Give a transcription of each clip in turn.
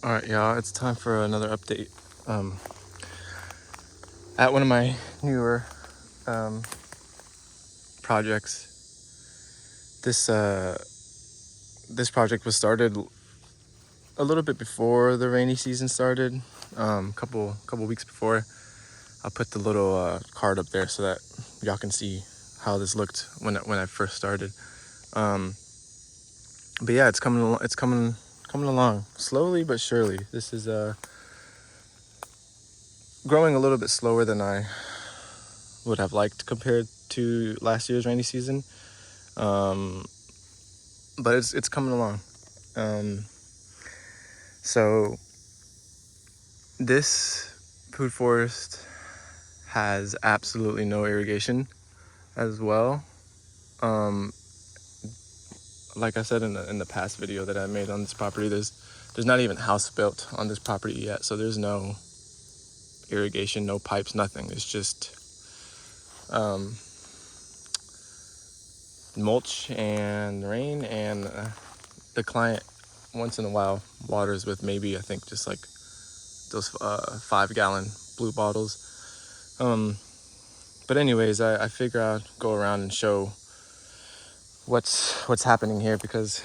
All right, y'all, it's time for another update. At one of my newer projects, this project was started a little bit before the rainy season started. Couple weeks before. I'll put the little card up there so that y'all can see how this looked when I first started. But yeah, it's coming along slowly but surely. This is growing a little bit slower than I would have liked compared to last year's rainy season. But it's coming along. So this food forest has absolutely no irrigation as well. Like I said in the past video that I made on this property, there's not even a house built on this property yet, so there's no irrigation, no pipes, nothing. It's just mulch and rain, and the client once in a while waters with maybe, I think, just like those 5-gallon blue bottles. But anyways, I figure I'd go around and show what's happening here, because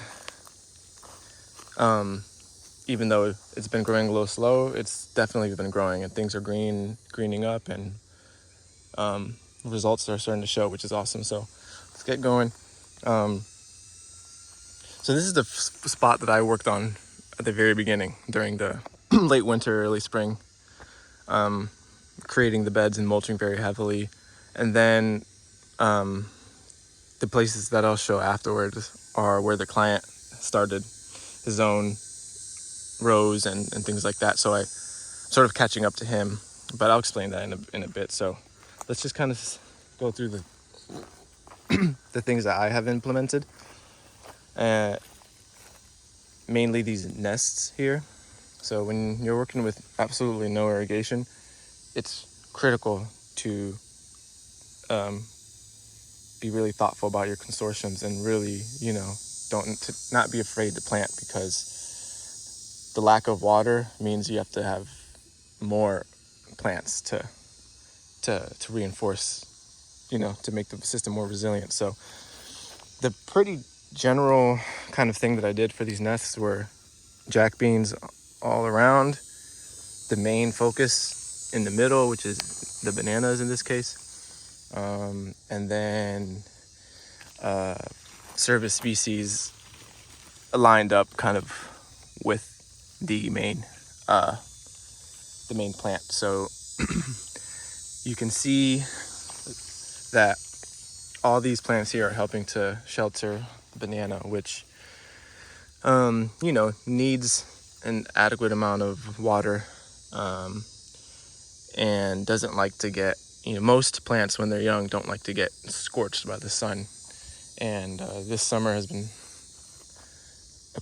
even though it's been growing a little slow, it's definitely been growing, and things are greening up, and results are starting to show, which is awesome. So let's get going. So this is the spot that I worked on at the very beginning during the late winter, early spring, creating the beds and mulching very heavily. And then the places that I'll show afterwards are where the client started his own rows and things like that. So I sort of catching up to him, but I'll explain that in a bit. So let's just kind of go through the things that I have implemented. Mainly these nests here. So when you're working with absolutely no irrigation, it's critical to be really thoughtful about your consortiums, and really, not be afraid to plant, because the lack of water means you have to have more plants to reinforce, to make the system more resilient. So the pretty general kind of thing that I did for these nests were jack beans all around, the main focus in the middle, which is the bananas in this case, and then service species lined up kind of with the main plant. So you can see that all these plants here are helping to shelter the banana, which needs an adequate amount of water, and doesn't like to get, most plants when they're young don't like to get scorched by the sun. And this summer has been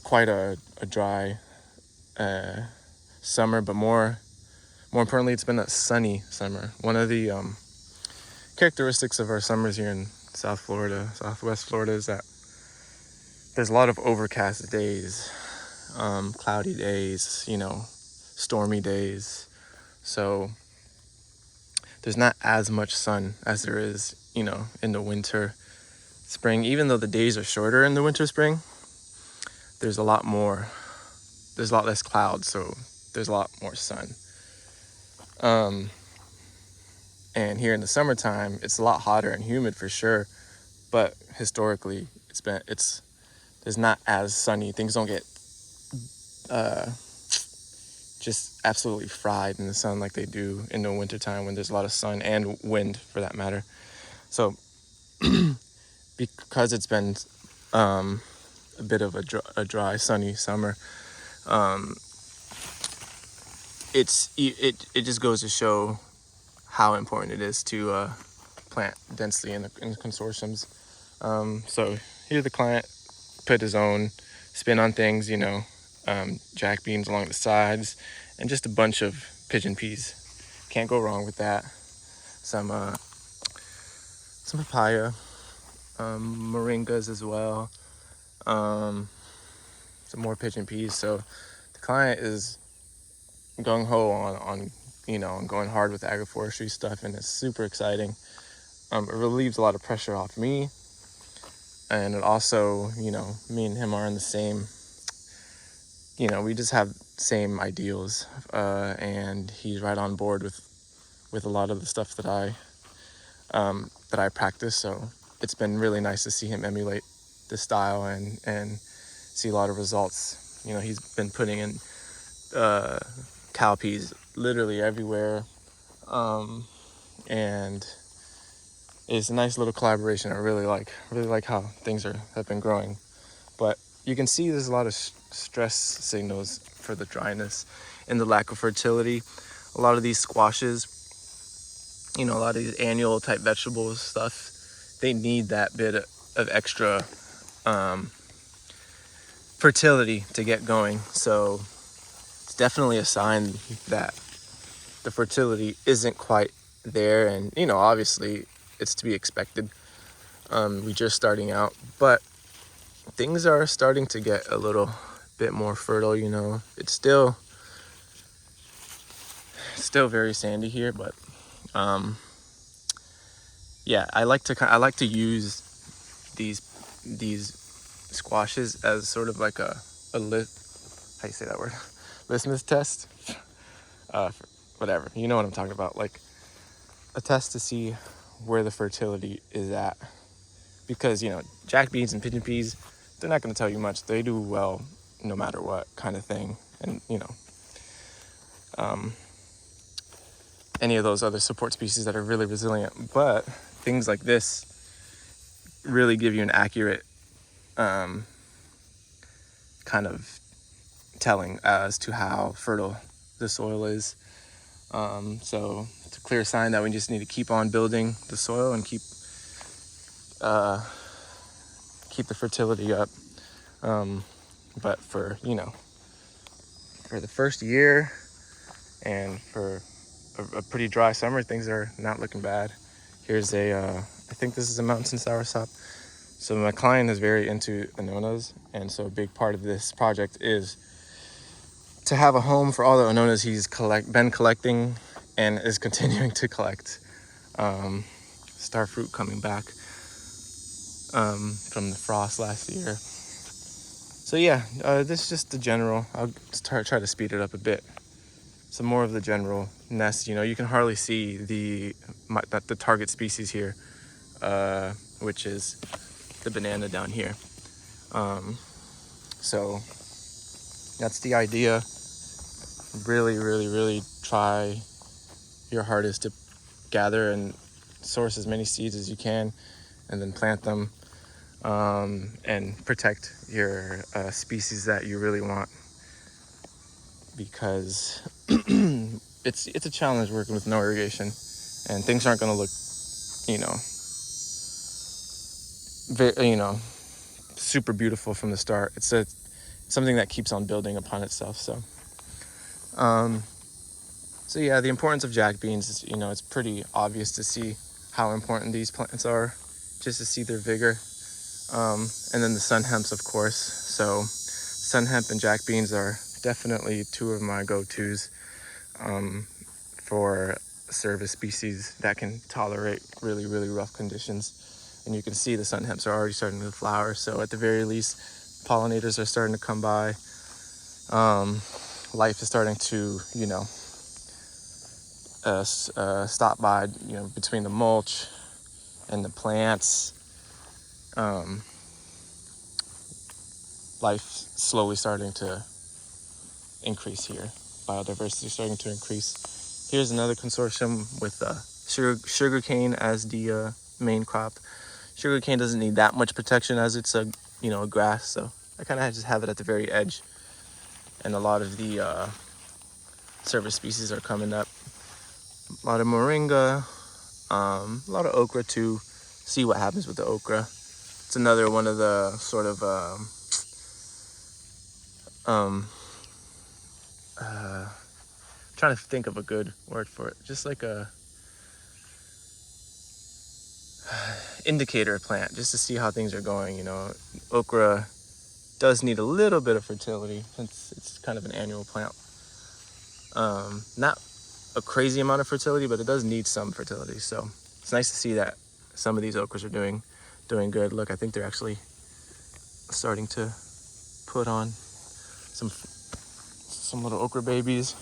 quite a dry summer, but more importantly, it's been a sunny summer. One of the characteristics of our summers here in Southwest Florida, is that there's a lot of overcast days, cloudy days, stormy days. So there's not as much sun as there is, in the winter, spring. Even though the days are shorter in the winter, spring, there's a lot less clouds, so there's a lot more sun. And here in the summertime, it's a lot hotter and humid for sure, but historically there's not as sunny. Things don't get just absolutely fried in the sun like they do in the wintertime, when there's a lot of sun and wind, for that matter. So because it's been a bit of a dry, sunny summer, it just goes to show how important it is to plant densely in consortiums. So here the client put his own spin on things, jack beans along the sides, and just a bunch of pigeon peas. Can't go wrong with that. Some papaya, moringas as well, some more pigeon peas. So the client is gung-ho on on going hard with agroforestry stuff, and it's super exciting. It relieves a lot of pressure off me, and it also, me and him are in the same, we just have same ideals, and he's right on board with a lot of the stuff that I practice. So it's been really nice to see him emulate the style and see a lot of results. He's been putting in cowpeas literally everywhere, and it's a nice little collaboration. I really like how things have been growing. But you can see there's a lot of stress signals for the dryness and the lack of fertility. A lot of these squashes, a lot of these annual type vegetables stuff, they need that bit of extra fertility to get going. So it's definitely a sign that the fertility isn't quite there, and obviously it's to be expected. We're just starting out, but things are starting to get a little bit more fertile. It's still very sandy here, but yeah, I like to use these squashes as sort of like a how you say that word, litmus test, whatever, you know what I'm talking about, like a test to see where the fertility is at, because jack beans and pigeon peas, they're not going to tell you much. They do well no matter what kind of thing, and any of those other support species that are really resilient. But things like this really give you an accurate kind of telling as to how fertile the soil is. So it's a clear sign that we just need to keep on building the soil and keep the fertility up. But for the first year and for a pretty dry summer, things are not looking bad. Here's I think this is a mountain soursop. So my client is very into Annonas, and so a big part of this project is to have a home for all the Annonas he's been collecting and is continuing to collect. Star fruit coming back from the frost last year. So yeah, this is just the general. I'll try to speed it up a bit. Some more of the general nest. You can hardly see the target species here, which is the banana down here. So that's the idea. Really, really, really try your hardest to gather and source as many seeds as you can, and then plant them, and protect your species that you really want, because it's a challenge working with no irrigation, and things aren't going to look super beautiful from the start. It's something that keeps on building upon itself. So yeah, the importance of jack beans is, it's pretty obvious to see how important these plants are, just to see their vigor. And then the sun hemps, of course. So sun hemp and jack beans are definitely two of my go-tos for service species that can tolerate really, really rough conditions. And you can see the sun hemps are already starting to flower. So at the very least, pollinators are starting to come by. Life is starting to, stop by, between the mulch and the plants. Life slowly starting to increase here. Biodiversity starting to increase. Here's another consortium with sugarcane as the main crop. Sugarcane doesn't need that much protection as it's a grass, so I kind of just have it at the very edge. And a lot of the service species are coming up. A lot of moringa, a lot of okra too. See what happens with the okra. It's another one of the sort of trying to think of a good word for it. Just like a indicator plant, just to see how things are going. Okra does need a little bit of fertility. It's kind of an annual plant. Not a crazy amount of fertility, but it does need some fertility. So it's nice to see that some of these okras are doing good. Look, I think they're actually starting to put on some little okra babies.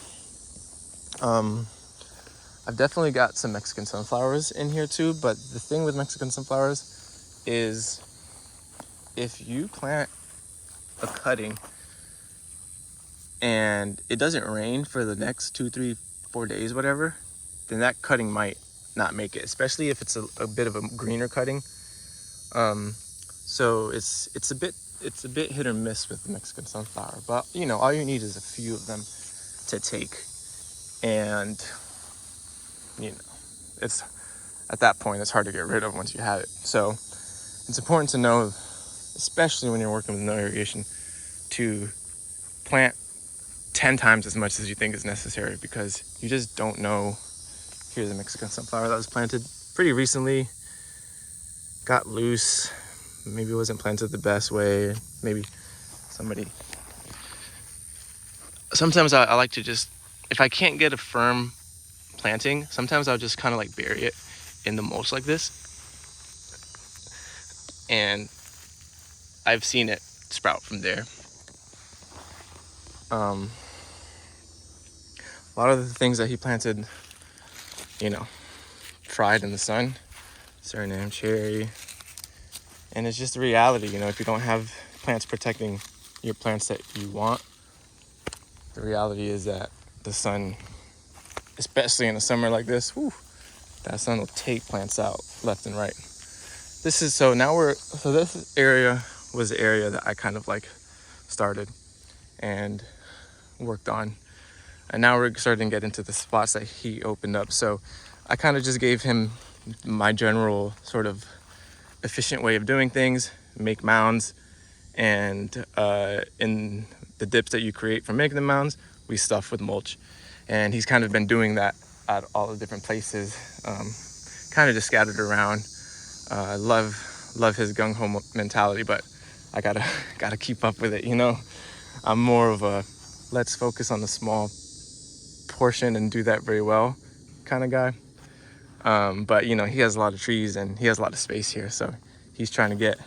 I've definitely got some Mexican sunflowers in here too, but the thing with Mexican sunflowers is if you plant a cutting and it doesn't rain for the next 2, 3, 4 days, whatever, then that cutting might not make it, especially if it's a bit of a greener cutting. So it's a bit hit or miss with the Mexican sunflower, but you know, all you need is a few of them to take, and you know, it's at that point it's hard to get rid of once you have it. So it's important to know, especially when you're working with no irrigation, to plant 10 times as much as you think is necessary, because you just don't know. Here's a Mexican sunflower that was planted pretty recently, got loose, maybe it wasn't planted the best way, maybe sometimes I like to just, if I can't get a firm planting, sometimes I'll just kind of like bury it in the mulch like this, and I've seen it sprout from there. A lot of the things that he planted, you know, fried in the sun, Suriname cherry, and it's just the reality, you know, if you don't have plants protecting your plants that you want, the reality is that the sun, especially in a summer like this, that sun will take plants out left and right. This area was the area that I kind of like started and worked on, and now we're starting to get into the spots that he opened up. So I kind of just gave him my general sort of efficient way of doing things, make mounds, and in the dips that you create from making the mounds, we stuff with mulch. And he's kind of been doing that at all the different places, kind of just scattered around. Love his gung-ho mentality, but I gotta keep up with it, you know. I'm more of a let's focus on the small portion and do that very well kind of guy. But you know, he has a lot of trees and he has a lot of space here, so he's trying to get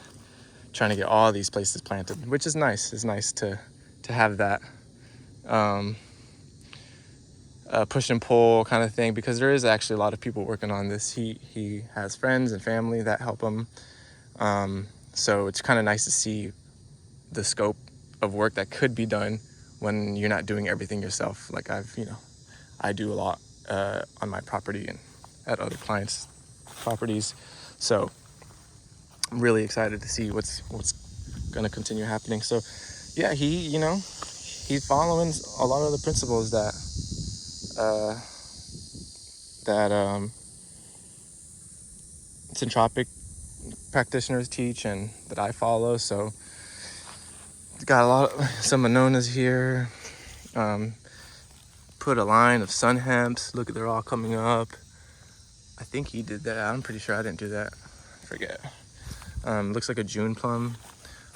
all these places planted, which is nice. It's nice to have that push and pull kind of thing, because there is actually a lot of people working on this. He has friends and family that help him, so it's kind of nice to see the scope of work that could be done when you're not doing everything yourself. Like I do a lot on my property and at other clients' properties, so I'm really excited to see what's going to continue happening. So yeah, he's following a lot of the principles that syntropic practitioners teach and that I follow. So got some Annonas here. Put a line of sun hemps. Look, they're all coming up. I think he did that. I'm pretty sure I didn't do that. I forget. Looks like a June plum.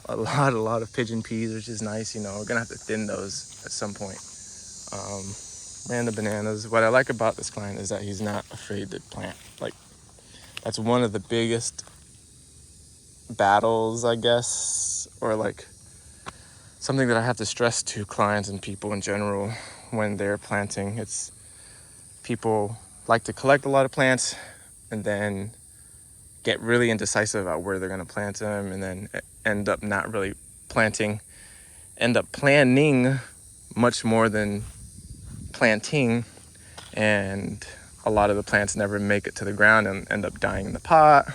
A lot of pigeon peas, which is nice. You know, we're gonna have to thin those at some point. Random bananas. What I like about this client is that he's not afraid to plant. Like, that's one of the biggest battles, I guess, or like something that I have to stress to clients and people in general when they're planting. It's people like to collect a lot of plants and then get really indecisive about where they're going to plant them, and then end up not really planting, end up planning much more than planting, and a lot of the plants never make it to the ground and end up dying in the pot,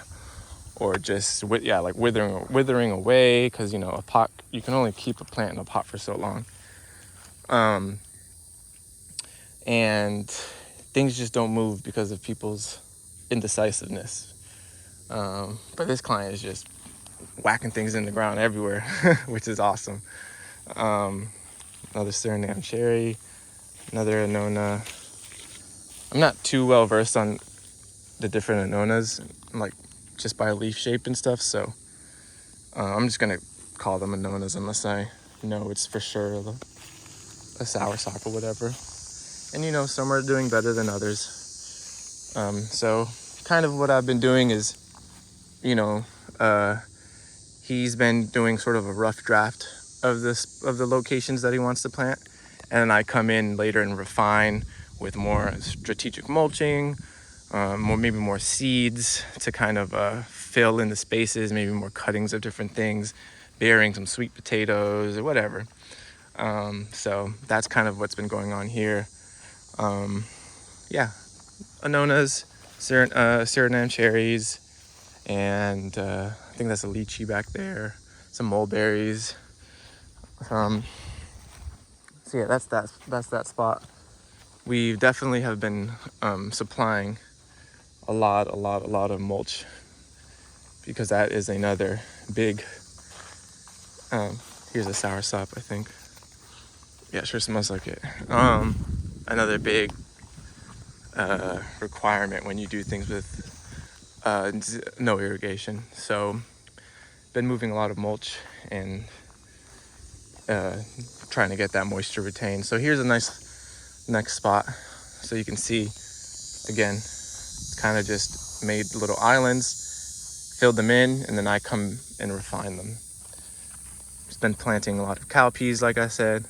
or just withering away, because you know, a pot, you can only keep a plant in a pot for so long, and things just don't move because of people's indecisiveness. But this client is just whacking things in the ground everywhere, which is awesome. Another Suriname cherry, another Annona. I'm not too well versed on the different Annonas, like just by leaf shape and stuff, so I'm just gonna call them Annonas unless I know it's for sure a soursop or whatever. And, you know, some are doing better than others. So kind of what I've been doing is, you know, he's been doing sort of a rough draft of the locations that he wants to plant. And then I come in later and refine with more strategic mulching, maybe more seeds to kind of fill in the spaces, maybe more cuttings of different things, burying some sweet potatoes or whatever. So that's kind of what's been going on here. Yeah, Annonas, Suriname cherries, and I think that's a lychee back there, some mulberries. So yeah, that's that spot. We definitely have been supplying a lot of mulch, because that is another big, here's a soursop, I think. Yeah, sure smells like it. Another big requirement when you do things with no irrigation. So been moving a lot of mulch and trying to get that moisture retained. So here's a nice next spot. So you can see, again, kind of just made little islands, filled them in, and then I come and refine them. Just been planting a lot of cowpeas, like I said,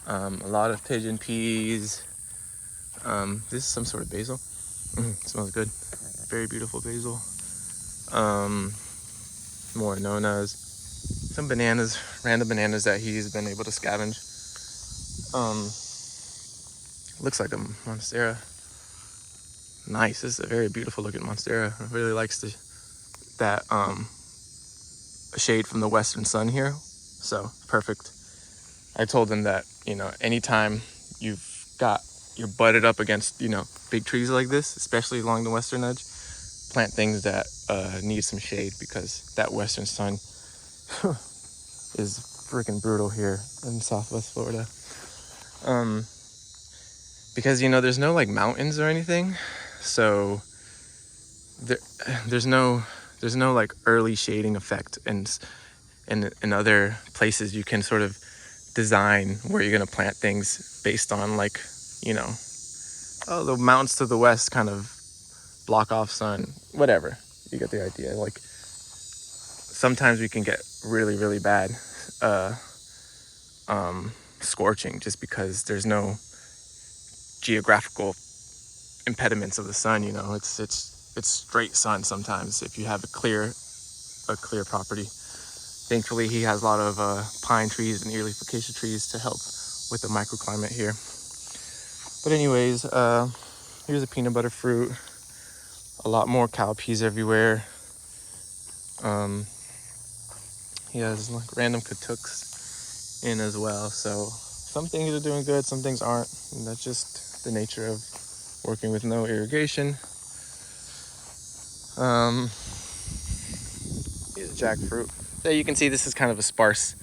a lot of pigeon peas. This is some sort of basil. Smells good. Very beautiful basil. More Annonas. Some bananas, random bananas that he's been able to scavenge. Looks like a monstera. Nice. This is a very beautiful looking monstera. Really likes that shade from the western sun here. So perfect. I told him that, you know, anytime you're butted up against, you know, big trees like this, especially along the western edge, plant things that need some shade, because that western sun is freaking brutal here in Southwest Florida. Because, you know, there's no like mountains or anything, so there's no like early shading effect, and in other places you can sort of design where you're gonna plant things based on, like, you know, oh, the mountains to the west kind of block off sun, whatever. You get the idea. Like, sometimes we can get really bad scorching just because there's no geographical impediments of the sun. You know, it's straight sun sometimes if you have a clear property. Thankfully, he has a lot of pine trees and early acacia trees to help with the microclimate here. But anyways, here's a peanut butter fruit. A lot more cowpeas everywhere. He has like random katuks in as well. So some things are doing good, some things aren't. And that's just the nature of working with no irrigation. Here's jackfruit. So you can see this is kind of a sparse,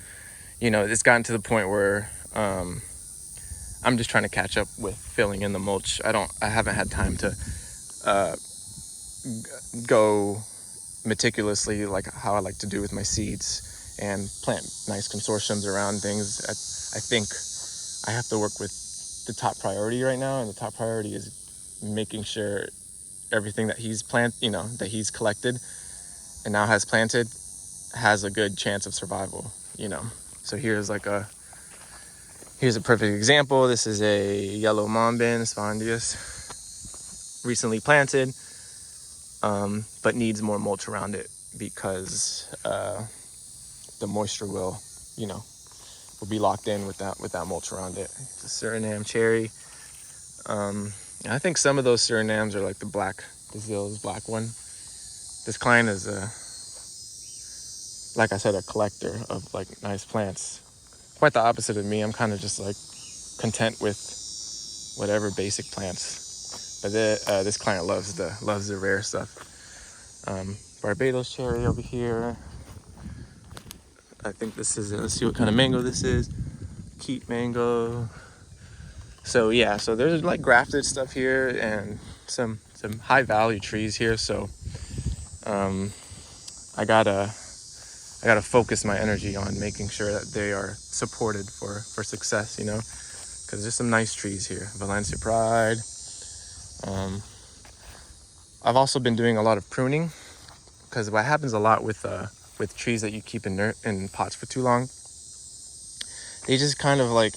you know, it's gotten to the point where I'm just trying to catch up with filling in the mulch. I haven't had time to go meticulously like how I like to do with my seeds and plant nice consortiums around things. I think I have to work with the top priority right now, and the top priority is making sure everything that he's that he's collected and now has planted has a good chance of survival, you know. So here's a perfect example. This is a yellow mombin spondius, recently planted, but needs more mulch around it because the moisture will be locked in with that mulch around it. It's a Suriname cherry. I think some of those Surinams are like the Brazil's black one. This client is like I said, a collector of like nice plants. Quite the opposite of me. I'm kind of just like content with whatever basic plants. But this client loves the rare stuff. Barbados cherry over here. I think this is let's see what kind of mango this is. Keat mango. So yeah, so there's like grafted stuff here and some high value trees here. So I gotta focus my energy on making sure that they are supported for success, you know, because there's some nice trees here. Valencia Pride. I've also been doing a lot of pruning, because what happens a lot with trees that you keep in pots for too long, they just kind of like,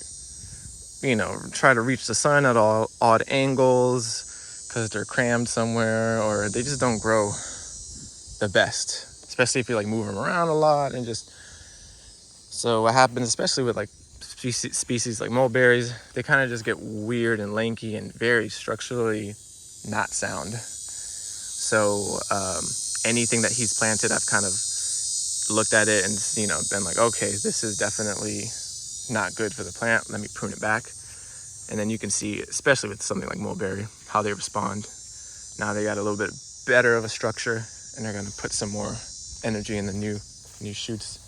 you know, try to reach the sun at all odd angles because they're crammed somewhere, or they just don't grow the best, especially if you like move them around a lot. And just, so what happens, especially with like species like mulberries, they kind of just get weird and lanky and very structurally not sound. So anything that he's planted, I've kind of looked at it and, you know, been like, okay, this is definitely not good for the plant. Let me prune it back. And then you can see, especially with something like mulberry, how they respond. Now they got a little bit better of a structure, and they're going to put some more energy in the new shoots.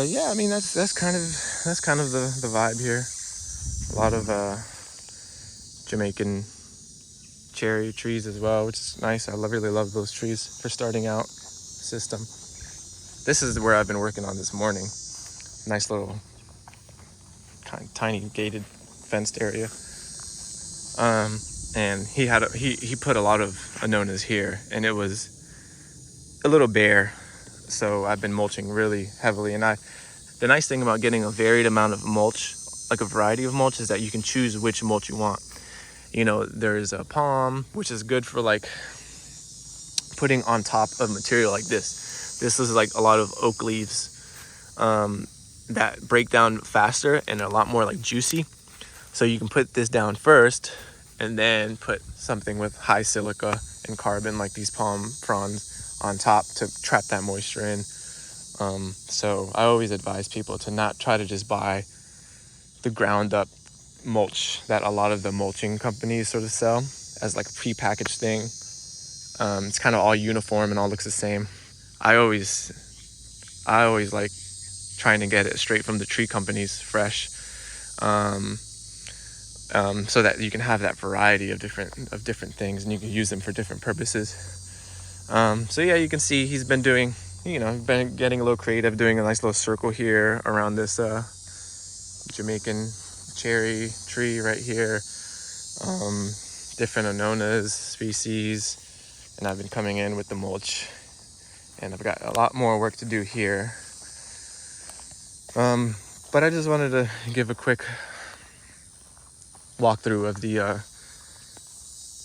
Yeah, I mean, that's kind of the vibe here. A lot of Jamaican cherry trees as well, which is nice. I really love those trees for starting out system. This is where I've been working on this morning. Nice little tiny gated fenced area. And he put a lot of Annonas here, and it was a little bare, so I've been mulching really heavily. And the nice thing about getting a varied amount of mulch, like a variety of mulch, is that you can choose which mulch you want. You know, there's a palm, which is good for like putting on top of material like this. This is like a lot of oak leaves that break down faster and are a lot more like juicy. So you can put this down first and then put something with high silica and carbon like these palm fronds on top to trap that moisture in. So I always advise people to not try to just buy the ground up mulch that a lot of the mulching companies sort of sell as like a pre-packaged thing. It's kind of all uniform and all looks the same. I always like trying to get it straight from the tree companies, fresh, so that you can have that variety of different things, and you can use them for different purposes. So yeah, you can see he's been doing, you know, been getting a little creative, doing a nice little circle here around this Jamaican cherry tree right here. Different Annonas species, and I've been coming in with the mulch, and I've got a lot more work to do here. But I just wanted to give a quick walkthrough of the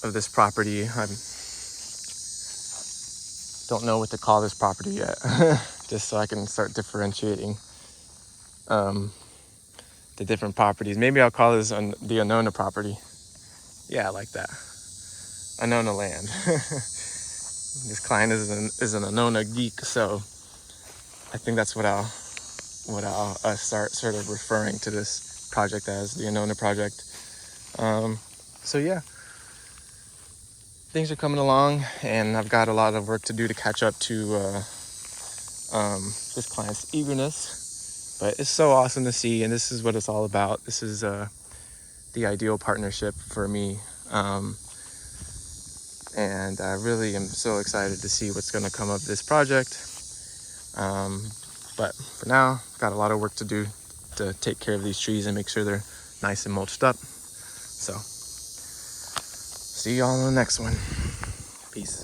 of this property. I don't know what to call this property yet, just so I can start differentiating the different properties. Maybe I'll call this the Annona property. Yeah, I like that. Annona land. This client is an Annona geek, so I think that's what I'll start sort of referring to this project as, the Annona project. So yeah, things are coming along, and I've got a lot of work to do to catch up to this client's eagerness. But it's so awesome to see, and this is what it's all about. This is the ideal partnership for me. And I really am so excited to see what's going to come of this project. But for now, got a lot of work to do to take care of these trees and make sure they're nice and mulched up. So, see y'all on the next one. Peace.